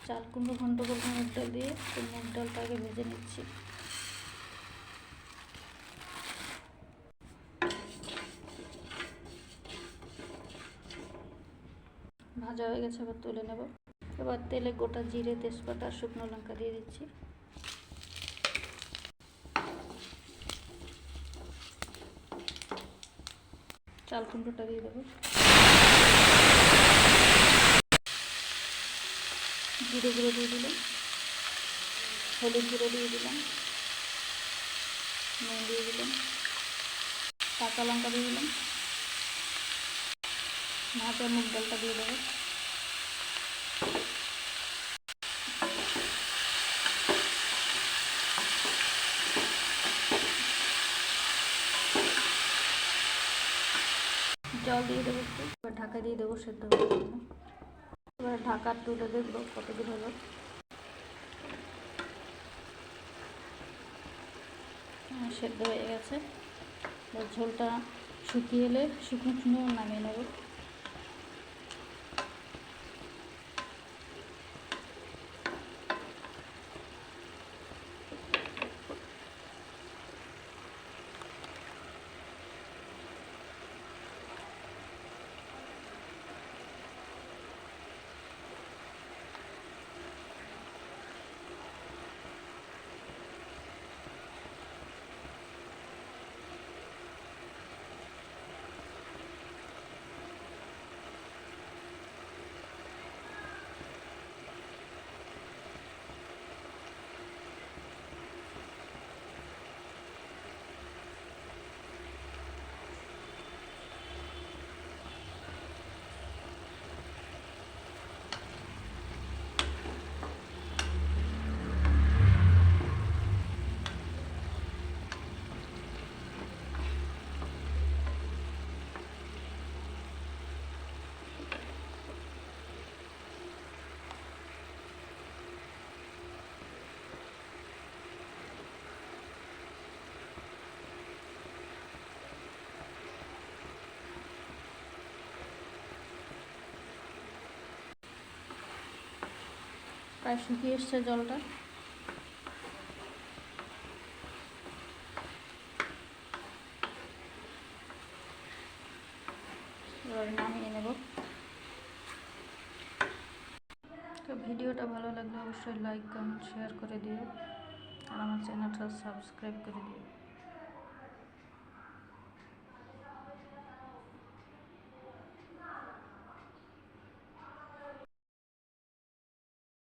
চাল কুমড়ো ঘন্ট করবো মুগ ডাল দিয়ে, তো মুগ ডালটাকে ভেজে নিচ্ছি। ভাজা হয়ে গেছে, এবার তুলে নেব। এবার তেলে গোটা জিরে, তেজপাতা, শুকনো লঙ্কা দিয়ে দিচ্ছি। চাল কুমড়োটা দিয়ে দেবো, জিরে গুঁড়ো দিয়ে দিলাম, হলুদ গুঁড়ো দিয়ে দিলাম, নুন দিয়ে দিলাম, কাঁচা লঙ্কা দিয়ে দিলাম, ভাজা মুগ ডালটা দিয়ে দেবো। জল দিয়ে দেবো একটু, এবার ঢাকা দিয়ে দেবো সেদ্ধ হওয়ার জন্য। এবার ঢাকা তুলে দেখবো কতদূর হলো। সেদ্ধ হয়ে গেছে। এবার ঝোলটা শুকিয়ে এলে শুকনো শুকনো নামিয়ে নেব। প্রায় শুকিয়ে এসছে জলটা। এবার নামিয়ে নেব। তো ভিডিওটা ভালো লাগলে অবশ্যই লাইক, কমেন্ট, শেয়ার করে দিও, আর আমার চ্যানেলটা সাবস্ক্রাইব করে দিও।